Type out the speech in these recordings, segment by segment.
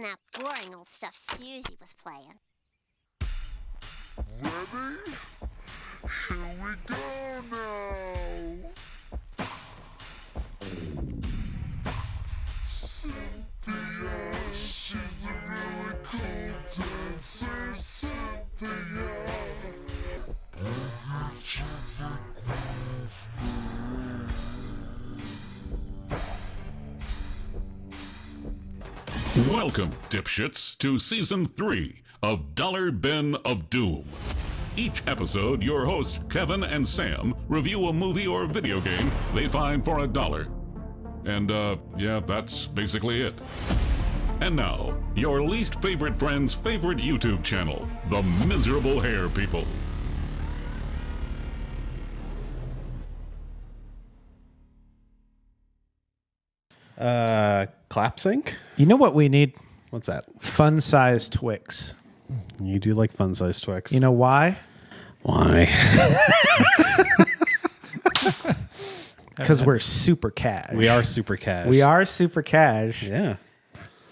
than that boring old stuff Susie was playing. Ready? Here we go now. Cynthia, she's a really cool dancer. Cynthia. Welcome, dipshits, to Season 3 of Dollar Bin of Doom. Each episode, your hosts, Kevin and Sam, review a movie or video game they find for $1. And, yeah, that's basically it. And now, your least favorite friend's favorite YouTube channel, The Miserable Hair People. Clap sync? You know what we need? What's that? Fun-sized Twix. You do like fun-sized Twix. You know why? Why? Because we're super cash. We are super cash. We are super cash. Yeah.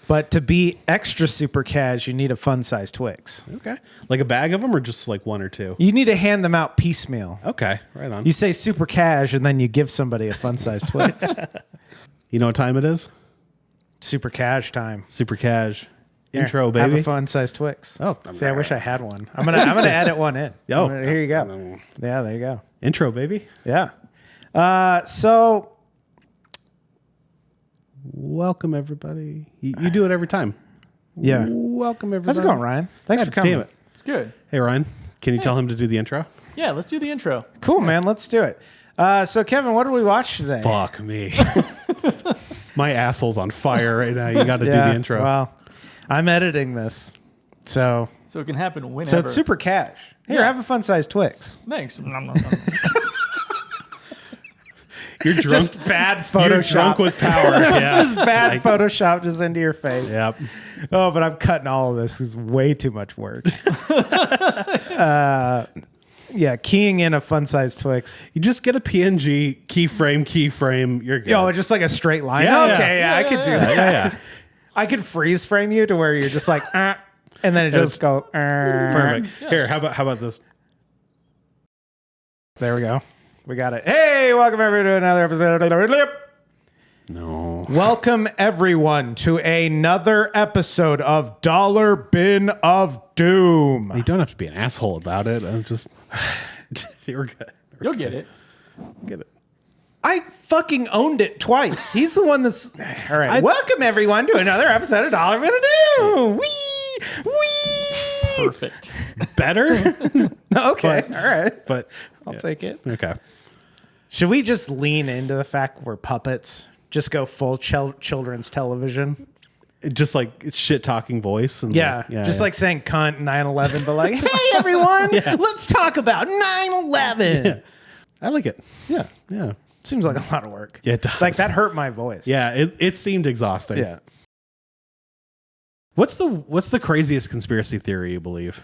But to be extra super cash, you need a fun-sized Twix. Okay. Like a bag of them or just like one or two? You need to hand them out piecemeal. Okay. Right on. You say super cash, and then you give somebody a fun-sized Twix. You know what time it is? Super cash time. Super cash. Here, Intro, baby. Have a fun-sized Twix. Oh, see, I wish I had one. I'm gonna edit one in. Yo. Here you go. Yeah, there you go. Intro, baby. Yeah. So welcome, everybody. You do it every time. yeah. Welcome, everybody. How's it going, Ryan? Thanks for coming. Damn it. It's good. Hey, Ryan. Can you tell him to do the intro? Yeah, let's do the intro. Cool, man. Let's do it. So, Kevin, what did we watch today? Fuck me. My asshole's on fire right now. You got to do the intro. Well, I'm editing this. So So it can happen whenever. it's super cash. Here, Yeah. have a fun-sized Twix. Thanks. You're drunk. Just bad Photoshop. You're drunk with power. Yeah. Just bad Photoshop just into your face. Yep. Oh, but I'm cutting all of this. It's way too much work. Yeah, keying in a fun-sized Twix. You just get a PNG keyframe. You're good. Yo, just like a straight line. Yeah, Okay, yeah, I could do that. Yeah. I could freeze frame you to where you're just like, and then it just go. Perfect. Here, how about this? There we go. We got it. Hey, welcome everyone to another episode. No. Welcome everyone to another episode of Dollar Bin of Doom. You don't have to be an asshole about it. I'm just. You're good. You'll get it. Get it. I fucking owned it twice. He's the one that's. All right. Welcome everyone to another episode of Dollar Bin of Doom. Wee! Perfect. Better? Okay. All right. But I'll take it. okay. Should we just lean into the fact we're puppets? Just go full children's television? Just like shit talking voice. And Yeah. Like saying cunt 9/11, but like, hey everyone, let's talk about 9/11. Yeah. I like it. Yeah. Yeah. Seems like a lot of work. Yeah, it does. Like that hurt my voice. Yeah, it seemed exhausting. Yeah. What's the craziest conspiracy theory you believe?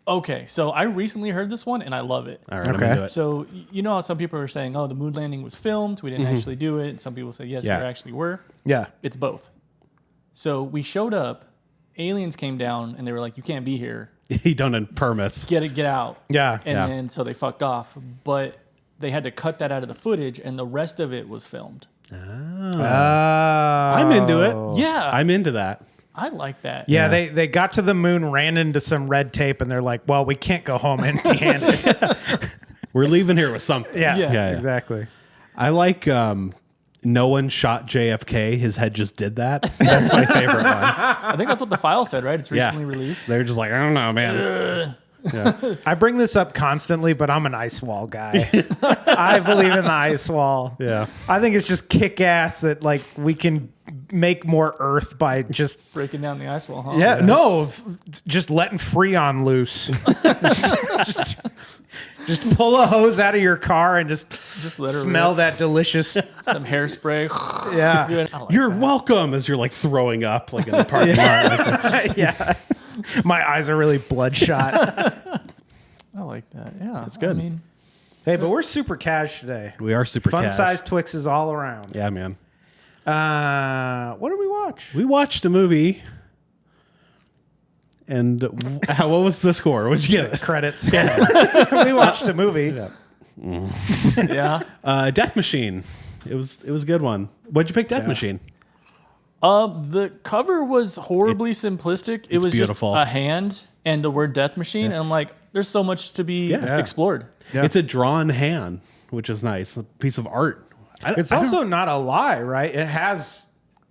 Okay, so I recently heard this one and I love it. All right, I'm Okay. into it. So you know how some people are saying, "Oh, the moon landing was filmed. We didn't actually do it." And some people say, "Yes, Yeah. we actually were." Yeah. It's both. So we showed up. Aliens came down and they were like, "You can't be here. He done in permits. Get out." Yeah. And Yeah. then so they fucked off. But they had to cut that out of the footage, and the rest of it was filmed. I'm into it. Yeah, I'm into that. I like that. Yeah, they got to the moon, ran into some red tape, and they're like, well, we can't go home empty-handed. We're leaving here with something. Yeah. Exactly. I like no one shot JFK. His head just did that. That's my favorite one. I think that's what the file said, right? It's recently Yeah. released. They're just like, I don't know, man. Yeah. I bring this up constantly, but I'm an ice wall guy. I believe in the ice wall. Yeah. I think it's just kick-ass that like we can make more Earth by just Breaking down the ice wall, huh? just letting Freon loose. just pull a hose out of your car and just let her smell rip. that delicious. Some hairspray. Yeah, I like You're that. welcome as you're like throwing up like in the parking lot. Like, yeah. My eyes are really bloodshot. I like that. Yeah, that's good. I mean, Hey, but we're super cash today. we are super cash. Fun-sized Twixes all around. Yeah, man. What did we watch? We watched a movie And what was the score? What'd you get? Credits. Yeah. We watched a movie. Yeah. Death Machine. It was a good one. What'd you pick? Death Machine. The cover was horribly simplistic. It was beautiful. just a hand and the word Death Machine. And I'm like, there's so much to be explored. Yeah. It's a drawn hand, which is nice. A piece of art. It's also not a lie, right? It has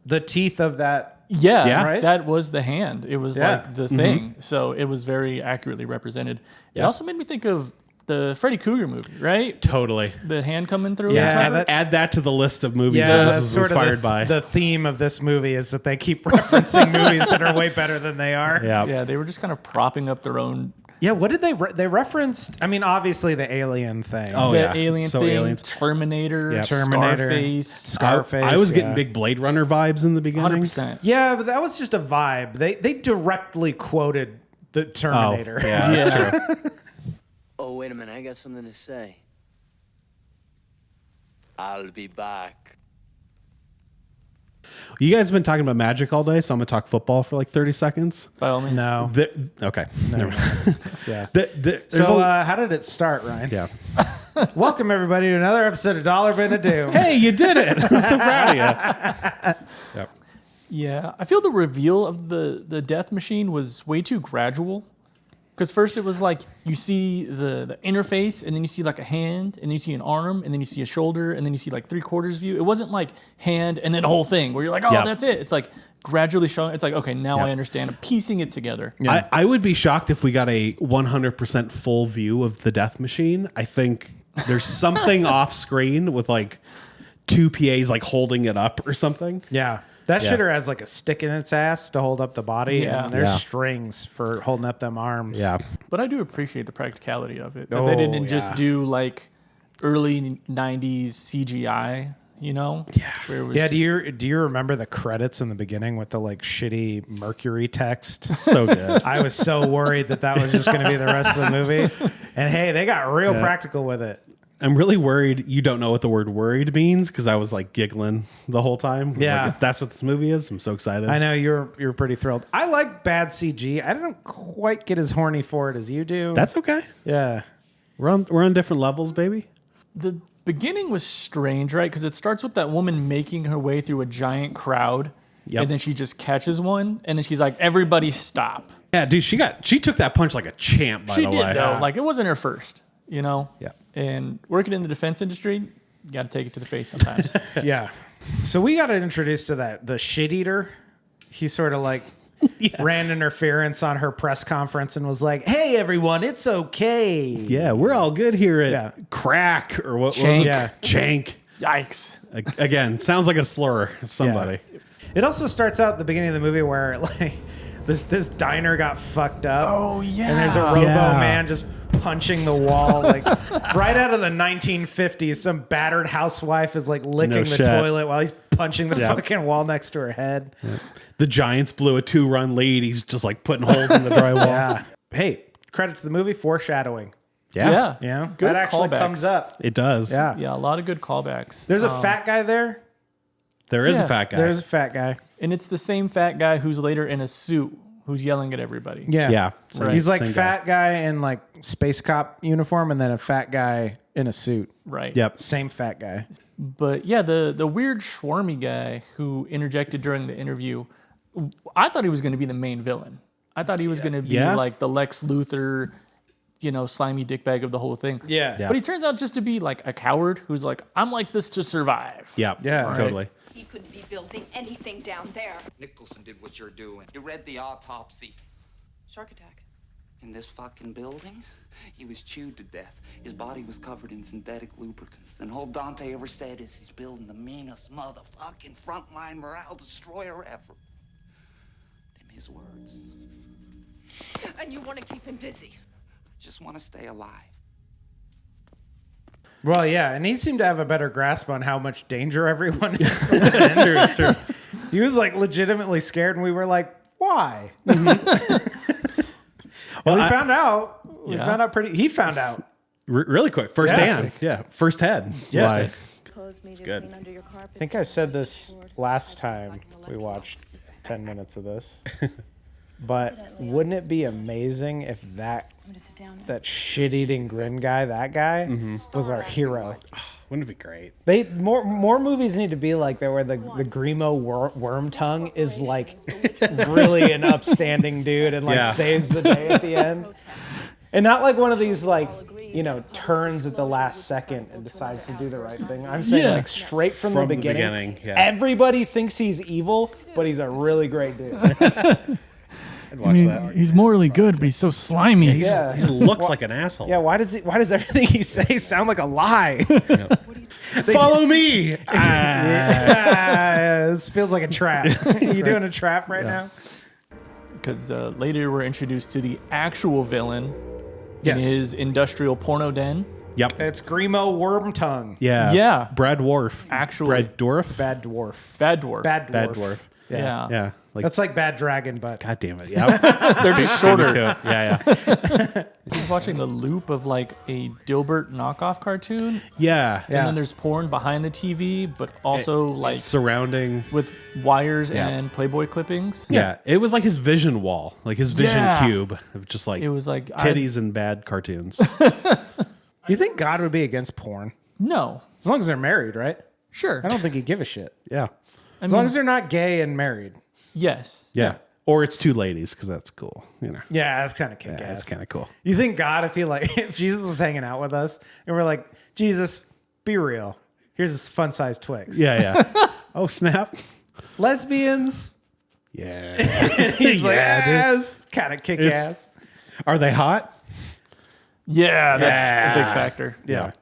the teeth of that. Yeah, right? that was the hand. It was like the thing. So it was very accurately represented. It also made me think of the Freddy Krueger movie, right? Totally. The hand coming through. Yeah, Add that to the list of movies Yeah, that this that's was sort inspired of by. the theme of this movie is that they keep referencing movies that are way better than they are. Yeah, they were just kind of propping up their own. Yeah, what did they referenced? I mean, obviously the alien thing. Oh, The yeah. alien So thing, aliens. Terminator, Yeah. Terminator. Scarface. I was getting big Blade Runner vibes in the beginning. 100%. Yeah, but that was just a vibe. They directly quoted the Terminator. Oh, yeah, that's true. Oh, wait a minute. I got something to say. I'll be back. You guys have been talking about magic all day, so I'm going to talk football for like 30 seconds. By all means. No. Okay. Never mind. Yeah. There's So a- how did it start, Ryan? yeah. Welcome everybody to another episode of Dollar Bin of Doom. Hey, you did it. I'm so proud of you. Yep. Yeah, I feel the reveal of the death machine was way too gradual. Because first it was like you see the interface, and then you see like a hand, and then you see an arm, and then you see a shoulder, and then you see like 3/4 view. It wasn't like hand and then whole thing where you're like, oh, Yep. that's it. It's like gradually showing. It's like, okay, now I understand. I'm piecing it together. I would be shocked if we got a 100% full view of the death machine. I think there's something off screen with like two PAs like holding it up or something. Yeah. That shitter has like a stick in its ass to hold up the body, Yeah. and there's Yeah. strings for holding up them arms. Yeah. But I do appreciate the practicality of it. That Oh, they didn't just yeah. do like early 90s CGI, you know? Yeah. Where it was Yeah, just- do you remember the credits in the beginning with the like shitty Mercury text? So good. I was so worried that was just going to be the rest of the movie. And hey, they got real practical with it. I'm really worried you don't know what the word worried means because I was like giggling the whole time. Yeah. Like, if that's what this movie is, I'm so excited. I know you're pretty thrilled. I like bad CG. I don't quite get as horny for it as you do. That's okay. yeah. We're on different levels, baby. The beginning was strange, right? Because it starts with that woman making her way through a giant crowd, Yep. and then she just catches one, and then she's like, "Everybody stop!" Yeah, dude, she took that punch like a champ. By She the did way, though. Like it wasn't her first, you know. Yeah. And working in the defense industry, you got to take it to the face sometimes. Yeah. So we got introduced to the shit eater. He sort of like ran interference on her press conference and was like, "Hey everyone, it's okay." Yeah, we're all good here at Yeah. Crack or what was Chank. it? Yeah. Chank. Yikes! Again, sounds like a slur of somebody. It also starts out at the beginning of the movie where like this diner got fucked up. Oh yeah. And there's a robo Yeah. man just punching the wall like right out of the 1950s. Some battered housewife is like licking No the shit. toilet while he's punching the Yeah. fucking wall next to her head. The Giants blew a 2-run lead. He's just like putting holes in the drywall. Yeah. Hey, credit to the movie, foreshadowing. Yeah. You know, Good that actually callbacks. comes up. It does. Yeah. Yeah, a lot of good callbacks. There's a fat guy there. There is Yeah, a fat guy. There's a fat guy. And it's the same fat guy who's later in a suit who's yelling at everybody. Yeah. Yeah. Right. He's like Same fat guy in like space cop uniform and then a fat guy in a suit. Right. Yep. Same fat guy. But yeah, the weird Schwarmy guy who interjected during the interview, I thought he was going to be the main villain. I thought he was going to be Yeah. like the Lex Luthor, slimy dickbag of the whole thing. Yeah. Yeah. But he turns out just to be like a coward who's like, I'm like this to survive. Yeah. Yeah. Totally. He couldn't be building anything down there. Nicholson did what you're doing. You read the autopsy. Shark attack. In this fucking building, he was chewed to death. His body was covered in synthetic lubricants. And all Dante ever said is he's building the meanest motherfucking frontline morale destroyer ever. Them his words. And you want to keep him busy. I just want to stay alive. Well, yeah, and he seemed to have a better grasp on how much danger everyone is. It's true. It's true. He was like legitimately scared, and we were like, "Why?" Well, we I- found out. We Yeah. found out pretty. He found out. Really quick. First hand. Yeah. First head. Yeah. Why? Good. I think I said this last time we watched 10 minutes of this. But wouldn't it be amazing if that shit-eating Grin guy, that guy, was our hero? Wouldn't it be great? They more movies need to be like that, where the Grimo worm tongue is like really an upstanding dude and like saves the day at the end, and not like one of these like turns at the last second and decides to do the right thing. I'm saying like straight from the beginning. Everybody thinks he's evil, but he's a really great dude. I'd watch that. He's morally good, but he's so slimy. He looks like an asshole. Yeah, why does everything he says sound like a lie? Follow me. This feels like a trap. You doing a trap right now? Because later we're introduced to the actual villain in Yes. his industrial porno den. Yep. It's Grimo Wormtongue. Yeah. Yeah. Brad Dwarf. Actually. Brad Dwarf. Bad dwarf. Bad dwarf. Bad dwarf. Bad Dwarf. Yeah. Yeah. Like, That's like Bad Dragon, but God damn it. Yeah. They're just shorter. Yeah. He's watching the loop of like a Dilbert knockoff cartoon. Yeah. And then there's porn behind the TV, but also like surrounding with wires and Playboy clippings. Yeah. It was like his vision wall, like his vision cube of just like It was like titties and bad cartoons. you think God would be against porn? No. As long as they're married, right? Sure. I don't think he'd give a shit. Yeah. As long as they're not gay and married. Yes. Yeah. Or it's two ladies because that's cool. Yeah, that's kind of kick-ass. Yeah, that's kind of cool. You think God, if Jesus was hanging out with us and we're like, Jesus, be real. Here's a fun-sized Twix. Yeah. Oh, snap. Lesbians. Yeah. He's like, dude. it's kind of kick-ass. Are they hot? Yeah, that's a big factor. Yeah.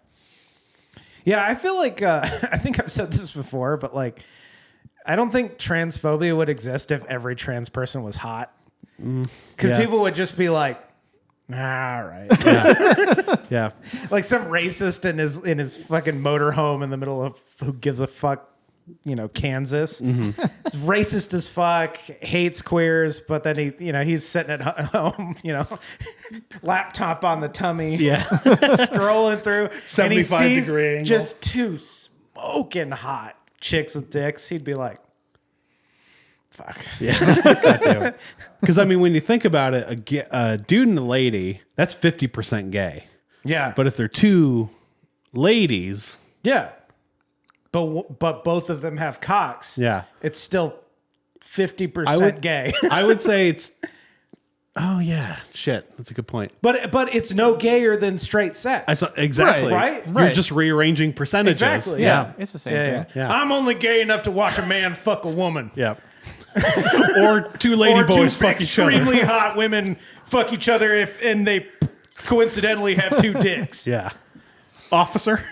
Yeah, I feel like, I think I've said this before, but like, I don't think transphobia would exist if every trans person was hot. Because people would just be like, all right. Yeah. Like some racist in his fucking motorhome in the middle of who gives a fuck, Kansas. It's racist as fuck, hates queers, but then he's sitting at home, laptop on the tummy, scrolling through 75-degree angle. just two smoking hot chicks with dicks. He'd be like, fuck. Yeah. Because, I mean, when you think about it, a dude and a lady, that's 50% gay. Yeah. But if they're two ladies, Yeah. But both of them have cocks. Yeah. It's still 50% gay. I would say it's... Oh, yeah. Shit. That's a good point. But it's no gayer than straight sex. Exactly. Right? You're just rearranging percentages. Exactly. Yeah, it's the same thing. Yeah. I'm only gay enough to watch a man fuck a woman. Yeah. Or two lady boys two fuck each other. extremely hot women fuck each other and they coincidentally have two dicks. Yeah. Officer.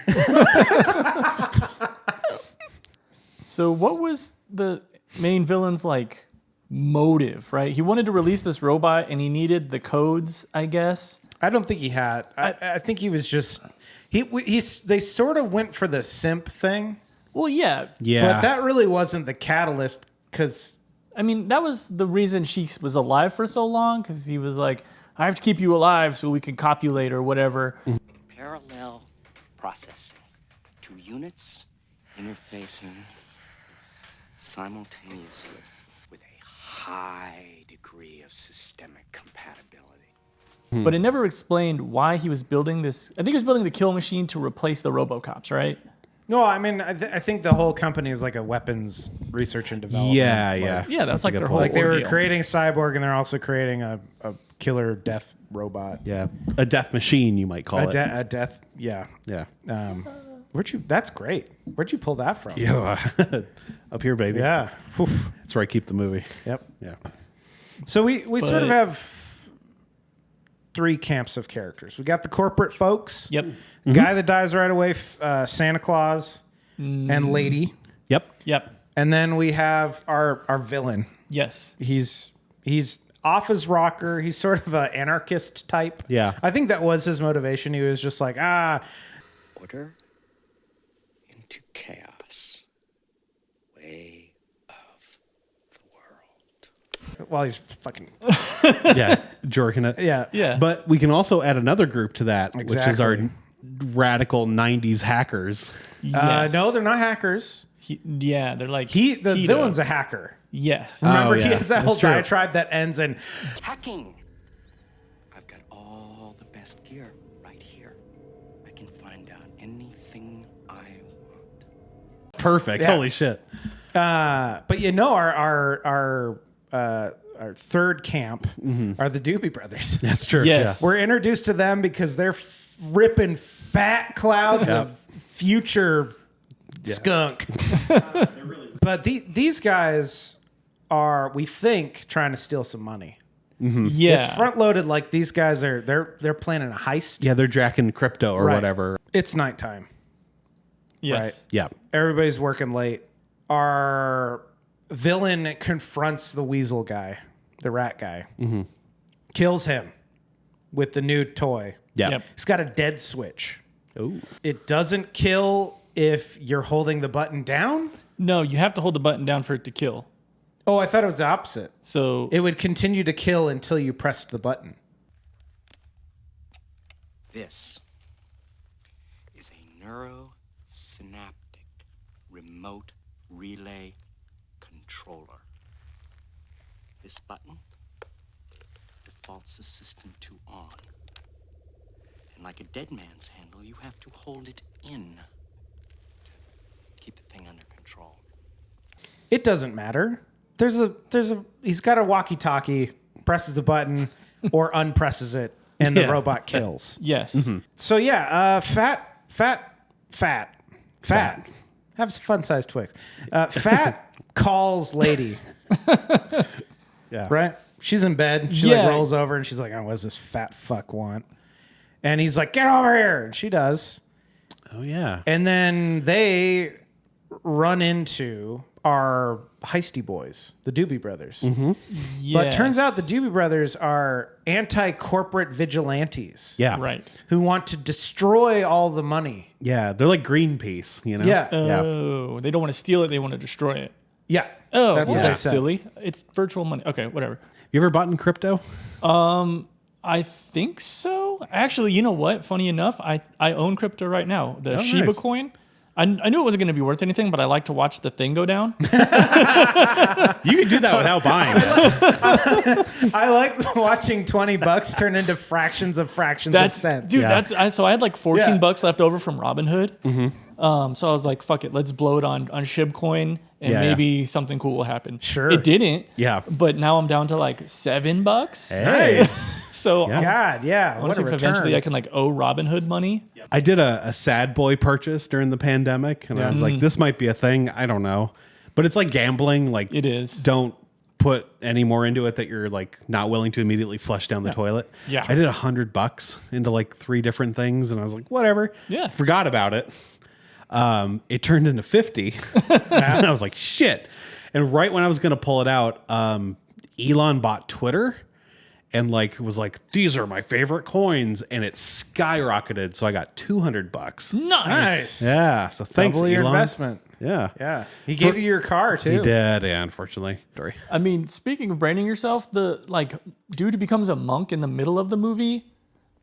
So what was the main villain's like motive, right? He wanted to release this robot and he needed the codes, I guess. I don't think he had. I think he was just they sort of went for the simp thing. Well, yeah. Yeah. But that really wasn't the catalyst because I mean, that was the reason she was alive for so long, because he was like, I have to keep you alive so we can copulate or whatever. Parallel processing. Two units interfacing simultaneously with a high degree of systemic compatibility. But it never explained why he was building this. I think he was building the kill machine to replace the RoboCops, right? No, I mean, I think the whole company is like a weapons research and development. Yeah. Yeah, that's like a good their whole Like they were ordeal. creating Cyborg and they're also creating a killer death robot. Yeah. A death machine, you might call it. A death, yeah. Yeah. That's great. Where'd you pull that from? Yeah. Up here, baby. Yeah. Oof. That's where I keep the movie. Yep. Yeah. So we sort of have three camps of characters. We got the corporate folks. Yep. The guy that dies right away, Santa Claus, and Lady. Yep. And then we have our villain. Yes. He's off his rocker. He's sort of an anarchist type. Yeah. I think that was his motivation. He was just like, Order into chaos. Way of the world. while he's fucking. Yeah. Jorking it. Yeah. Yeah. But we can also add another group to that, which is our Exactly. radical 90s hackers. Yes. No, they're not hackers. They're like The PETA. villain's a hacker. Yes. Remember, yeah. he has that That's whole true. diatribe that ends in Hacking. I've got all the best gear right here. I can find out anything I want. Perfect. Yeah. Holy shit. but you know, our third camp are the Doobie Brothers. That's true. Yes. We're introduced to them because they're ripping fat clouds of future skunk. But these guys are, we think, trying to steal some money. Yeah. It's front loaded. Like these guys are, they're planning a heist. Yeah, they're jacking crypto or Right. whatever. It's nighttime. Yes. Right. Yeah. Everybody's working late. Our villain confronts the weasel guy, the rat guy, kills him with the new toy. Yeah. Yep. He's got a dead switch. Ooh. It doesn't kill if you're holding the button down. No, you have to hold the button down for it to kill. Oh, I thought it was the opposite. So It would continue to kill until you pressed the button. This is a neurosynaptic remote relay controller. This button defaults the system to on. And like a dead man's handle, you have to hold it in to keep the thing under control. It doesn't matter. He's got a walkie-talkie, presses the button or unpresses it, and the robot kills. yes. So yeah, fat. Have some fun-sized Twix. Fat calls lady. Yeah. Right? She's in bed. She Yeah. like rolls over and she's like, "Oh, what does this fat fuck want?" And he's like, "Get over here!" And she does. Oh yeah. And then they run into our heisty boys, the Doobie Brothers. But it turns out the Doobie Brothers are anti-corporate vigilantes. Yeah. Right. Who want to destroy all the money. Yeah. They're like Greenpeace, you know? Yeah. Oh, they don't want to steal it. They want to destroy it. Yeah. Oh, That's well, what they that's said. silly. It's virtual money. Okay, whatever. You ever bought in crypto? I think so. Actually, you know what? Funny enough, I own crypto right now. The Shiba nice. coin. I knew it wasn't going to be worth anything, but I like to watch the thing go down. You can do that without buying it. I like watching $20 turn into fractions of cents. Dude. Yeah. So I had like 14 Yeah. bucks left over from Robinhood. So I was like, fuck it, let's blow it on Shibcoin, and Yeah, maybe something cool will happen. Sure. It didn't. Yeah. But now I'm down to like $7. Nice. So Yeah. God, yeah. I want What to a see if return. eventually I can like owe Robinhood money. I did a sad boy purchase during the pandemic, and I was like, this might be a thing. I don't know. But it's like gambling. Like, It is. Don't put any more into it that you're like not willing to immediately flush down the toilet. Yeah. I did $100 into like 3 different things, and I was like, whatever. Yeah. Forgot about it. It turned into 50. And I was like, shit. And right when I was going to pull it out, Elon bought Twitter. And like was like, these are my favorite coins, and it skyrocketed. So I got $200. Nice. Yeah. So thanks, Double your Elon. investment. Yeah. Yeah. He gave you your car, too. He did. Yeah. Unfortunately, story. I mean, speaking of branding yourself, the like dude who becomes a monk in the middle of the movie,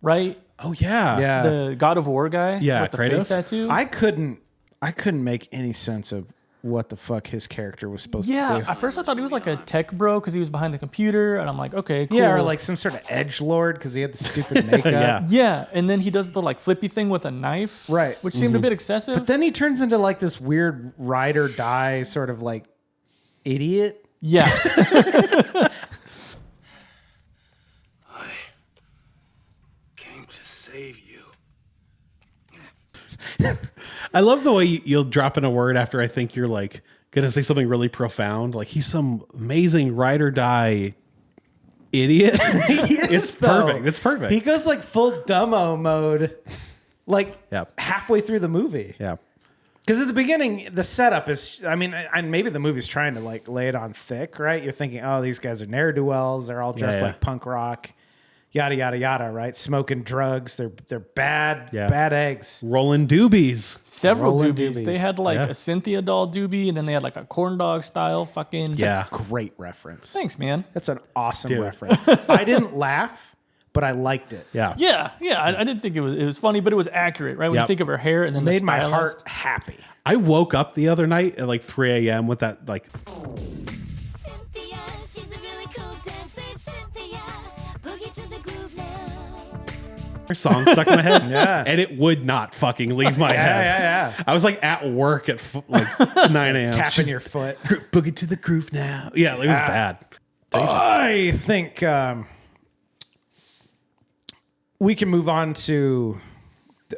right? Oh yeah. Yeah. The God of War guy Yeah, with the Kratos. face tattoo. I couldn't make any sense of what the fuck his character was supposed to do. At first I thought he was like a tech bro because he was behind the computer, and I'm like, okay, cool. Yeah, or like some sort of edgelord because he had the stupid makeup. Yeah. Yeah, and then he does the like flippy thing with a knife, Right. Which seemed a bit excessive. But then he turns into like this weird ride or die sort of like idiot. yeah, Came to save you. I love the way you'll drop in a word after I think you're like gonna say something really profound. Like he's some amazing ride or die idiot. It's perfect. It's perfect. He goes like full dumbo mode, like Yep. halfway through the movie. Yeah. Because at the beginning, the setup is, I mean, and maybe the movie's trying to like lay it on thick, right? You're thinking, oh, these guys are ne'er-do-wells. They're all dressed Yeah. like punk rock, yada, yada, yada, right? Smoking drugs. They're bad, Yeah. bad eggs. Rolling doobies. several Rolling doobies. doobies. They had like Yeah. a Cynthia doll doobie, and then they had like a corn dog style fucking. Yeah. Great reference. Thanks, man. That's an awesome Dude. reference. I didn't laugh, but I liked it. Yeah. Yeah. I didn't think it was funny, but it was accurate, right? When you Yep. think of her hair and then Made the my stylist. heart happy. I woke up the other night at like 3 a.m. with that like Cynthia, she's a really cool dancer. Cynthia, boogie to the groove now. song stuck in my head. Yeah. And it would not fucking leave my head. Yeah. I was like at work at like 9 a.m. Tapping She's- your foot. Boogie to the groove now. Yeah, it was bad. I think we can move on to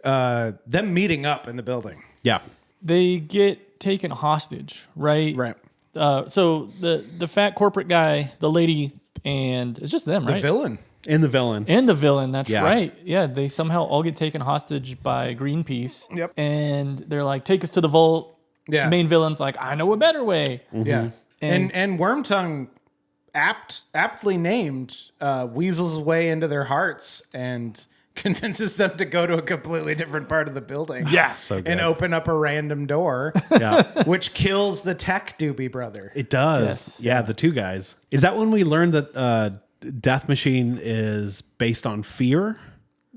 them meeting up in the building. Yeah. They get taken hostage, right? Right. So the fat corporate guy, the lady, and it's just them, The right? villain. And the villain. And the villain, that's Yeah. right. Yeah, they somehow all get taken hostage by Greenpeace. Yep. And they're like, take us to the vault. Yeah. Main villain's like, I know a better way. Yeah. And Wormtongue aptly named weasels his way into their hearts and convinces them to go to a completely different part of the building. Yeah. So good. And open up a random door, Yeah. which kills the tech doobie brother. It does. Yes. Yeah, the two guys. Is that when we learned that Death Machine is based on fear?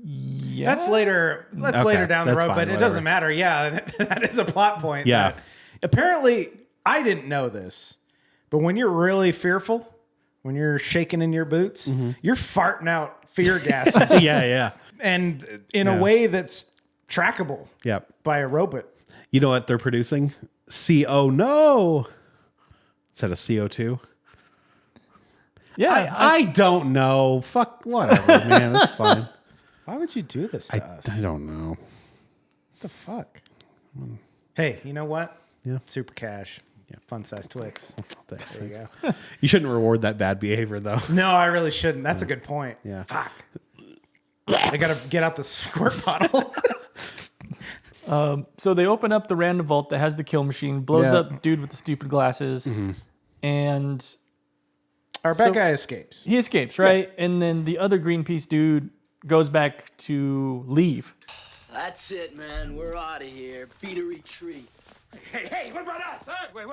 Yeah. That's later. That's Okay, later down the that's road, fine, but it whatever. doesn't matter. Yeah, that is a plot point. Yeah. that apparently, I didn't know this, but when you're really fearful, when you're shaking in your boots, you're farting out fear gases, Yeah. and in Yeah. a way that's trackable Yep. by a robot. You know what they're producing? CO no. Instead of CO2. Yeah. I don't know. Fuck whatever, man. It's fine. Why would you do this to us? I don't know. What the fuck? Hey, you know what? Yeah. Super cash. Yeah, fun size Twix. Thanks. There you go. You shouldn't reward that bad behavior though. No, I really shouldn't. That's a good point. Yeah. Fuck. I gotta get out the squirt bottle. So they open up the random vault that has the kill machine, blows Yeah. up dude with the stupid glasses, and Our bad guy escapes. he escapes, right? And then the other Greenpeace dude goes back to leave. That's it, man. We're out of here. Beat a retreat. Hey, what about us? Huh? Wait.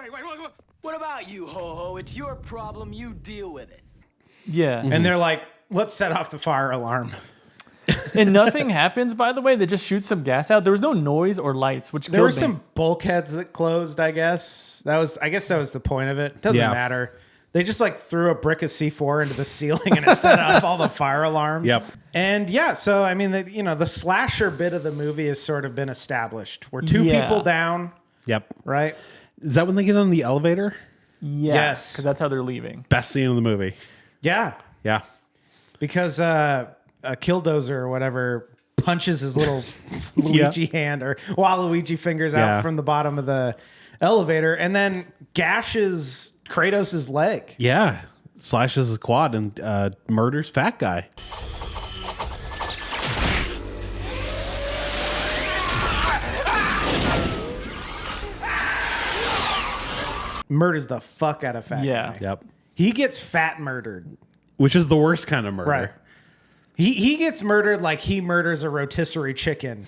What about you, ho-ho? It's your problem. You deal with it. Yeah. And they're like, let's set off the fire alarm. And nothing happens, by the way. They just shoot some gas out. There was no noise or lights, which There were killed me. some bulkheads that closed, I guess. I guess that was the point of it. Doesn't Yeah. matter. They just like threw a brick of C4 into the ceiling and it set off all the fire alarms. Yep. And yeah, so I mean, the slasher bit of the movie has sort of been established. We're two Yeah. people down, Yep. right? Is that when they get on the elevator? Yeah, Yes. because that's how they're leaving. Best scene of the movie. Yeah. Yeah. Because a Killdozer or whatever punches his little Luigi hand or Waluigi fingers Yeah. out from the bottom of the elevator and then gashes Kratos' leg. Yeah. Slashes his quad and murders fat guy. Murders the fuck out of Fat Yeah. Guy. Yep. He gets fat murdered. Which is the worst kind of murder. Right. He gets murdered like he murders a rotisserie chicken.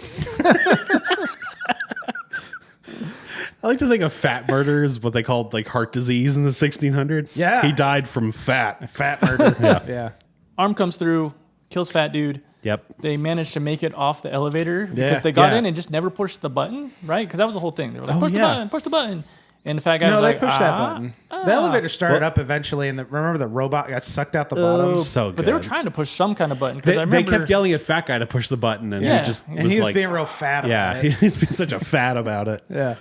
I like to think of fat murder is what they called like heart disease in the 1600s. Yeah. He died from fat. Fat murder. yeah. Arm comes through, kills fat dude. Yep. They managed to make it off the elevator because Yeah. they got Yeah. in and just never pushed the button, right? Because that was the whole thing. They were like, Oh, push the yeah. button, push the button. And the fat guy No, was they like, pushed that button. The elevator started up eventually, and remember the robot got sucked out the bottom? So good. But they were trying to push some kind of button because I They remember kept yelling at fat guy to push the button, and Yeah. he just And he was like, being real fat about yeah, it. he's been such a fat about it. Yeah.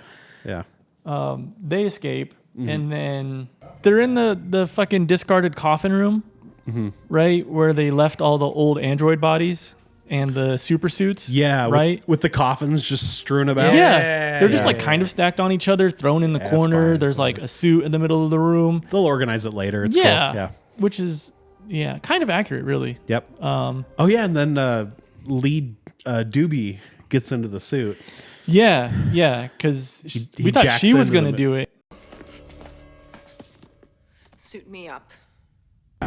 Yeah. they escape, Mm-hmm. and then they're in the fucking discarded coffin room, Mm-hmm. right, where they left all the old android bodies and the super suits. Yeah. right. With the coffins just strewn about. Yeah, they're just yeah, like yeah, kind of stacked on each other, thrown in the That's corner. fine. There's like a suit in the middle of the room. They'll organize it later. It's Yeah, cool. Yeah. which is kind of accurate, really. Yep. Oh yeah, and then lead Doobie gets into the suit. Yeah, because he we thought jacks she was into gonna the- do it. Suit me up.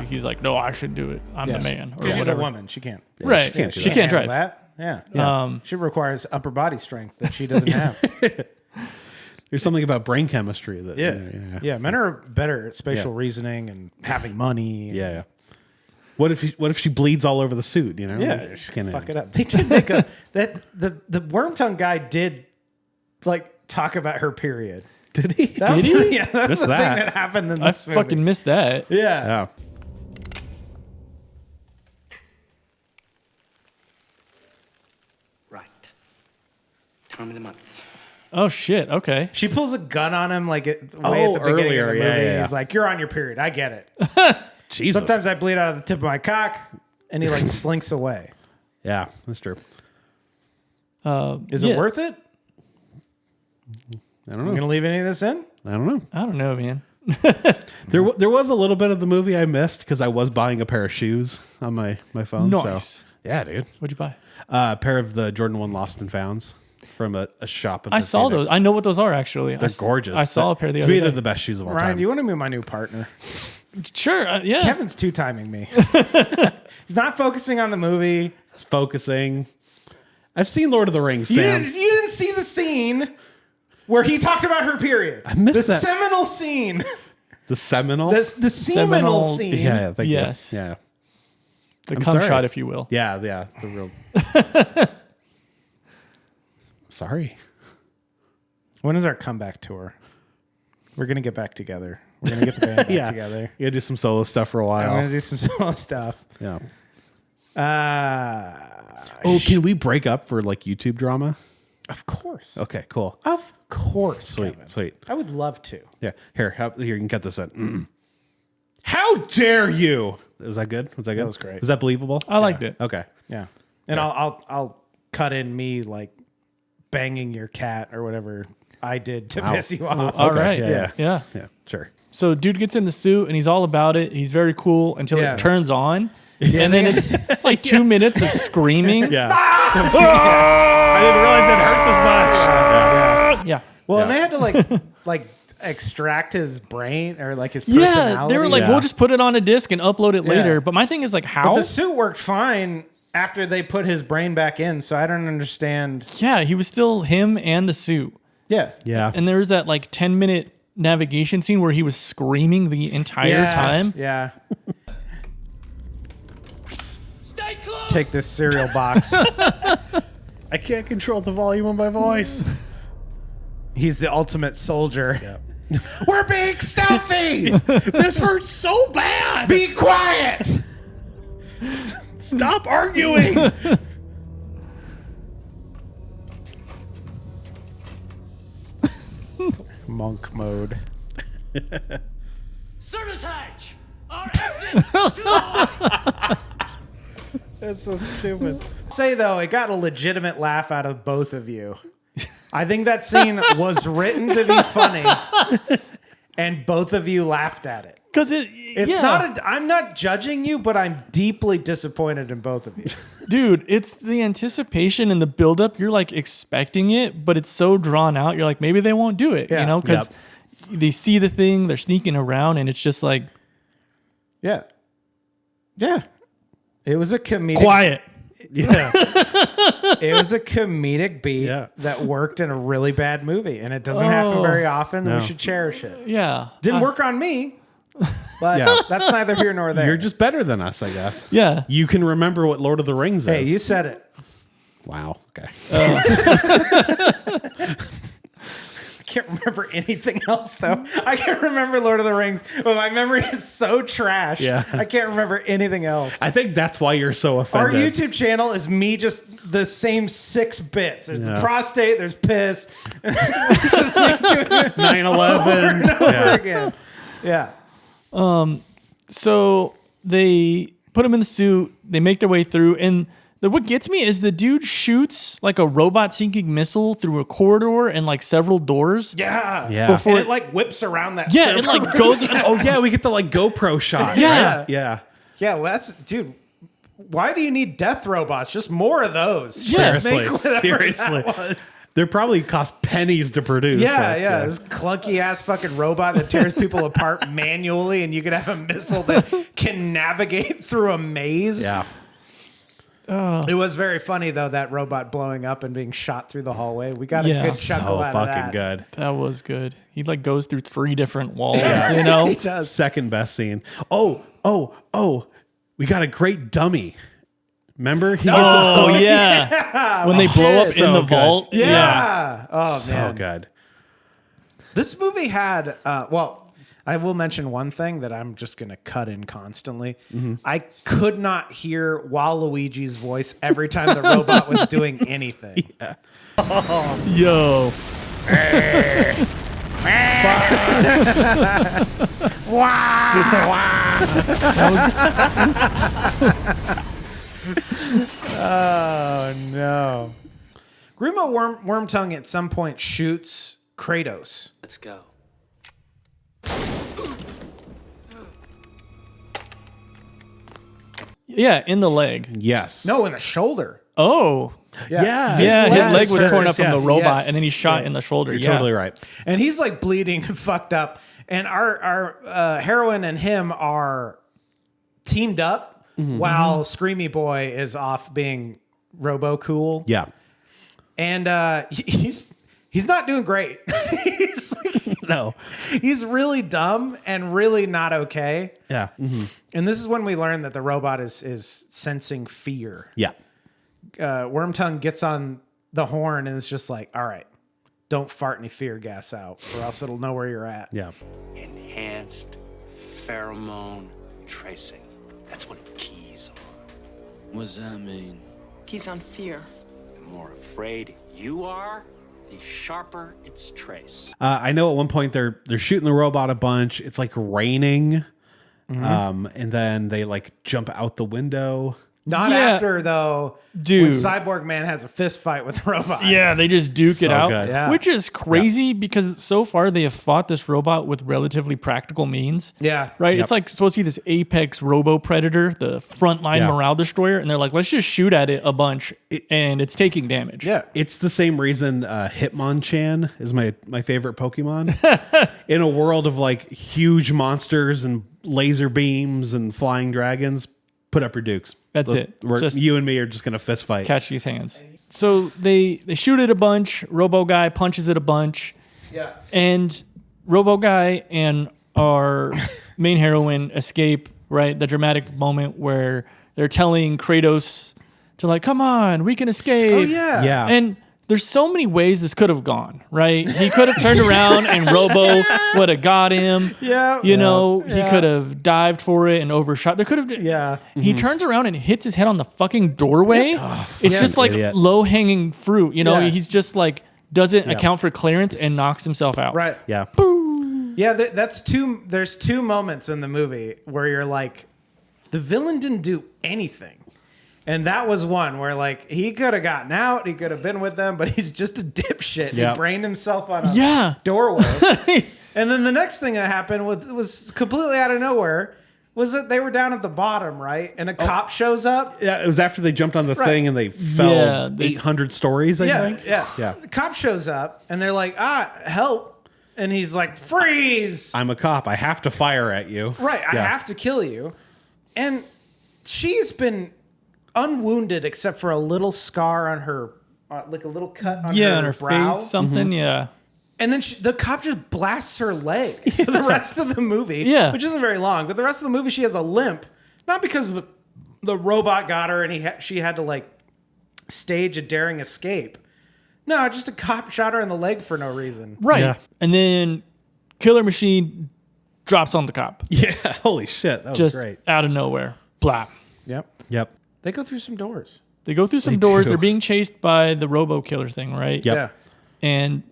He's like, no, I should do it. I'm the man, or She's a whatever. woman. She can't. Right? can't do She that. can't handle drive. that. Yeah. She requires upper body strength that she doesn't have. There's something about brain chemistry that. Yeah. Men are better at spatial reasoning and having money. Yeah. What if she bleeds all over the suit? You know? Yeah, She can't fuck it up. They did make the worm tongue guy did like talk about her period. Did he? That was, yeah, that was Missed the that. thing that happened in I this movie. fucking missed that. Yeah. Yeah. Right. Time of the month. Oh shit. Okay. She pulls a gun on him like way at the beginning earlier, of the movie. yeah, yeah, And he's yeah. like, "You're on your period. I get it." Jesus. Sometimes I bleed out of the tip of my cock, and he like slinks away. Yeah, that's true. Is it worth it? I don't I'm know. gonna leave any of this in. I don't know. I don't know, man. There was a little bit of the movie I missed because I was buying a pair of shoes on my phone. Nice. So. Yeah, dude. What'd you buy? A pair of the Jordan 1 Lost and Founds from a shop. I saw those. I know what those are actually. They're gorgeous. I saw a pair the to other me, day. they're the best shoes of all Ryan, time. do you want to be my new partner? Sure. Yeah. Kevin's two timing me. He's not focusing on the movie. It's focusing. I've seen Lord of the Rings, You Sam. didn't see the scene where he talked about her period. I missed the that. seminal scene. The seminal? The seminal scene. Yeah, thank Yes. you. Yeah. The I'm cum sorry. shot, if you will. Yeah, the real. Sorry. When is our comeback tour? We're gonna get back together. We're gonna get the band back together. You gotta do some solo stuff for a I'm while. gonna do some solo stuff. Yeah. Can we break up for like YouTube drama? Of course. Okay, cool. Of course. Sweet, Kevin. sweet. I would love to. Yeah. Here, you can cut this in. How dare you? Was that good? Was that good? That was great. Was that believable? I liked it. Okay. Yeah. And I'll cut in me like banging your cat or whatever I did to piss you off. All right. Yeah. Yeah. Yeah. Sure. So dude gets in the suit and he's all about it. He's very cool until Yeah. it turns on. And then it's like 2 minutes of screaming. Yeah. I didn't realize it hurt this much. Yeah. Well, and they had to like extract his brain or like his personality. Yeah. They were like, we'll just put it on a disc and upload it later. Yeah. But my thing is like, But how? the suit worked fine after they put his brain back in, so I don't understand. Yeah, he was still him and the suit. Yeah. Yeah. And there was that like 10-minute navigation scene where he was screaming the entire time. Yeah. Stay close. Take this cereal box. I can't control the volume of my voice. He's the ultimate soldier. We're being stealthy. This hurts so bad. Be quiet. Stop arguing. Monk mode. Service hatch. Our exit to the right. That's so stupid. Say though, it got a legitimate laugh out of both of you. I think that scene was written to be funny, and both of you laughed at it. Because It's not. I'm not judging you, but I'm deeply disappointed in both of you. Dude, it's the anticipation and the buildup. You're like expecting it, but it's so drawn out. You're like, maybe they won't do it, Yeah. you know? Because they see the thing, they're sneaking around, and it's just like, Yeah. It was a comedic. quiet. Yeah. It was a comedic beat Yeah. that worked in a really bad movie, and it doesn't happen very often. No. We should cherish it. Yeah. Didn't work on me, but Yeah. that's neither here nor there. You're just better than us, I guess. Yeah. You can remember what Lord of the Rings Hey, is. you said it. Wow. Okay. I can't remember anything else though. I can remember Lord of the Rings, but my memory is so trash. Yeah. I can't remember anything else. I think that's why you're so Our offended. YouTube channel is me just the same 6 bits. There's the Yeah. prostate, there's piss, 9/11. over again. Yeah. So they put him in the suit, they make their way through, and what gets me is the dude shoots like a robot sinking missile through a corridor and like several doors. Yeah. Yeah. Before it like whips around that Yeah, it server like room. goes. Oh yeah, we get the like GoPro shot. Yeah. right? Yeah. Yeah, well that's dude. Why do you need death robots? Just more of those. Yeah. Just make whatever Seriously. that was. They probably cost pennies to produce. Yeah, like, yeah. This clunky ass fucking robot that tears people apart manually, and you could have a missile that can navigate through a maze. Yeah. It was very funny though, that robot blowing up and being shot through the hallway. We got a Yeah. good chuckle So out of fucking that. good. That was good. He like goes through 3 different walls, you know? He does. Second best scene. Oh. We got a great dummy. Remember? He Oh, yeah. When they blow up in the vault. Yeah. Oh, so man. good. This movie had, I will mention one thing that I'm just going to cut in constantly. I could not hear Waluigi's voice every time the robot was doing anything. Yeah. Yo. Oh, no. Grimo Wormtongue at some point shoots Kratos. Let's go. Yeah, in the leg. Yes. No, in the shoulder. Oh. Yeah. Yeah, his leg was Yes, torn up from the yes, robot, yes. and then he shot Yeah. in the shoulder. You're Yeah. totally right. And he's like bleeding and fucked up. And our heroine and him are teamed up while Screamy Boy is off being robo cool. Yeah. And he's not doing great. he's like, No. he's really dumb and really not okay. Yeah. And this is when we learn that the robot is sensing fear. Yeah. Wormtongue gets on the horn and is just like, all right, don't fart any fear gas out or else it'll know where you're at. Yeah. Enhanced pheromone tracing. That's what it keys on. What's that mean? He's on fear. The more afraid you are, the sharper its trace. I know at one point they're shooting the robot a bunch. It's like raining. And then they like jump out the window. Not Yeah. after, though, Dude. when Cyborg Man has a fist fight with the robot. Yeah, they just duke it So out, good. Yeah. which is crazy because so far they have fought this robot with relatively practical means. Yeah. Right? Yep. It's like supposed to be this apex robo predator, the frontline Yeah. morale destroyer, and they're like, let's just shoot at it a bunch, and it's taking damage. Yeah. It's the same reason Hitmonchan is my favorite Pokemon. In a world of like huge monsters and laser beams and flying dragons, put up your dukes. That's it. Just- You and me are just going to fist fight. Catch these hands. So they shoot it a bunch. Robo Guy punches it a bunch. Yeah. And Robo Guy and our main heroine escape, right? The dramatic moment where they're telling Kratos to like, come on, we can escape. Oh, yeah. Yeah. And there's so many ways this could have gone, right? He could have turned around and Robo would have got him. Yeah. You know, he Yeah. could have dived for it and overshot. There could have. Yeah. He turns around and hits his head on the fucking doorway. It's yeah. just like Idiot. low hanging fruit. You know, Yeah. he's just like doesn't account for clearance and knocks himself out. Right. Yeah. Yeah, that's two. There's two moments in the movie where you're like, the villain didn't do anything, and that was one where like he could have gotten out, he could have been with them, but he's just a dipshit. Yeah. He brained himself on a Yeah. doorway, and then the next thing that happened was completely out of nowhere. Was that they were down at the bottom, right? And a cop shows up. Yeah, it was after they jumped on the Right. thing and they fell Yeah, they- 800 stories, I Yeah, think. yeah, Yeah. The cop shows up, and they're like, help. And he's like, freeze. I'm a cop. I have to fire at you. Right, I Yeah. have to kill you. And she's been unwounded except for a little scar on her, like a little cut on Yeah, her on her brow. face, something. Yeah. And then the cop just blasts her leg. So the rest of the movie, Yeah. which isn't very long, but the rest of the movie she has a limp, not because the robot got her and she had to like stage a daring escape. No, just a cop shot her in the leg for no reason. Right. Yeah. And then Killer Machine drops on the cop. Yeah. Holy shit. That was Just great. out of nowhere. Blah. Yep. Yep. They go through some doors. They go through some doors. do. They're being chased by the Robo Killer thing, right? Yep. Yeah. And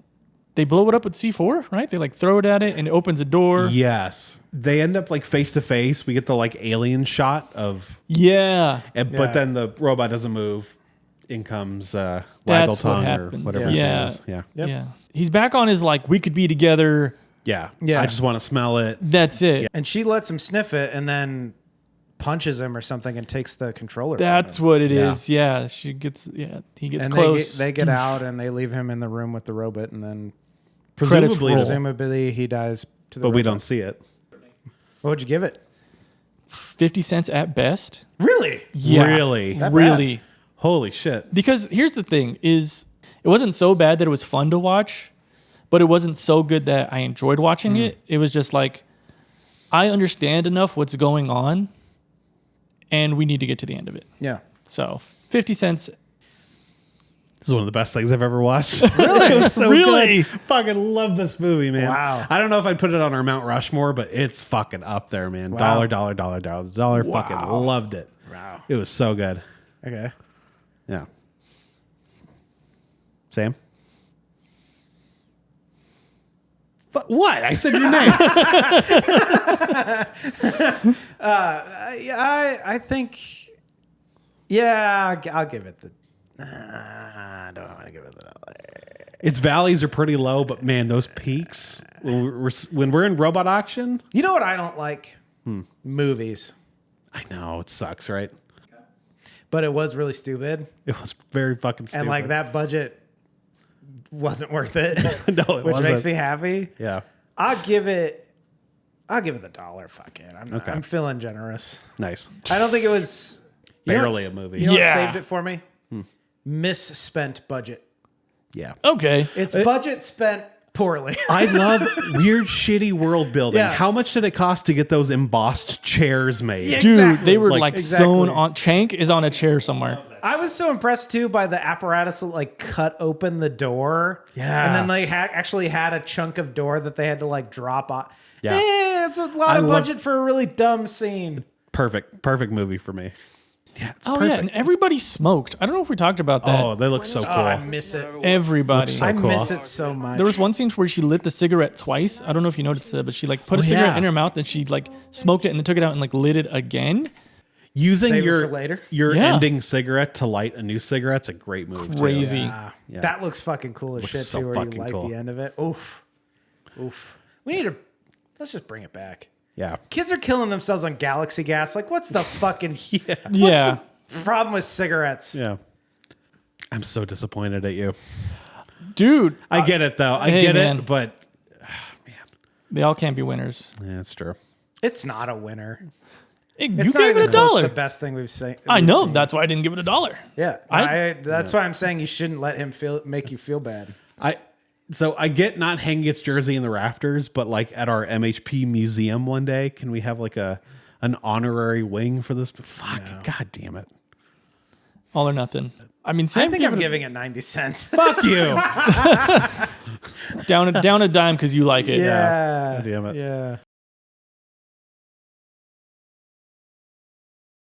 they blow it up with C4, right? They like throw it at it and it opens a door. Yes. They end up like face to face. We get the like alien shot of, Yeah. but Yeah. then the robot doesn't move. In comes That's Waggle what Tongue or happens. whatever his Yeah. name is. Yeah. Yep. Yeah. He's back on his like, we could be together. Yeah. Yeah. I just want to smell it. That's it. And she lets him sniff it and then punches him or something and takes the controller. from That's him. what it Yeah. is. Yeah. She gets, he gets And close. they get out and they leave him in the room with the robot and then Credits Presumably, roll. presumably he dies to the but we robot. don't see it. What would you give it? 50 cents at best. Really? Yeah. Really? That Really. Holy shit. Because here's the thing is it wasn't so bad that it was fun to watch, but it wasn't so good that I enjoyed watching it. It was just like I understand enough what's going on and we need to get to the end of it. Yeah. So 50 cents. This is one of the best things I've ever watched. Really? It was so Really? good. Fucking love this movie, man. Wow. I don't know if I'd put it on our Mount Rushmore, but it's fucking up there, man. Wow. Dollar. Fucking loved it. Wow. It was so good. Okay. Yeah. Sam? What? I said your name. I think, yeah, I'll give it the. I don't want to give it the dollar. Its valleys are pretty low, but man, those peaks when we're in robot auction. You know what I don't like? Movies. I know it sucks, right? But it was really stupid. It was very fucking stupid. And like that budget wasn't worth it. No, it which wasn't. makes me happy. Yeah. I'll give it the dollar. Fuck it. I'm feeling generous. Nice. I don't think it was Barely a movie. You know what Yeah. saved it for me? Misspent budget. Yeah. Okay. It's budget spent poorly. I love weird, shitty world building. Yeah. How much did it cost to get those embossed chairs made? Yeah. Dude, Exactly. they were Like- like Exactly. sewn on. Chank is on a chair somewhere. I was so impressed too by the apparatus that like cut open the door. Yeah. And then they actually had a chunk of door that they had to like drop on. Yeah. It's a lot I of love- budget for a really dumb scene. Perfect movie for me. Yeah, it's Oh perfect. yeah, and everybody smoked. I don't know if we talked about that. Oh, they look so cool. Oh, I miss it. Everybody. so I cool. miss it so much. There was one scene where she lit the cigarette twice. I don't know if you noticed that, but she like put a cigarette yeah. in her mouth and she like smoked it and then took it out and like lit it again. Using Save it your for later? your Yeah. ending cigarette to light a new cigarette's a great move. too. Crazy. Yeah. Yeah. That looks fucking cool as Looks shit so too, where you fucking light cool. the end of it. Oof. We need to let's just bring it back. Yeah. Kids are killing themselves on galaxy gas. Like, what's the fucking Yeah. problem with cigarettes? Yeah. I'm so disappointed at you. Dude, I get it though. I hey, get man. it, but they all can't be winners. yeah, it's true. It's not a winner. Hey, It's you not gave even it a close to dollar. the best thing we've seen. I know. That's why I didn't give it a dollar. Yeah, that's why I'm saying you shouldn't let him make you feel bad. So I get not hanging its jersey in the rafters, but like at our MHP museum one day, can we have like an honorary wing for this? Fuck, god damn it. All or nothing. I mean, Sam I think gave I'm it giving it 90 cents. Fuck you. down a dime because you like it. Yeah. God damn it. Yeah.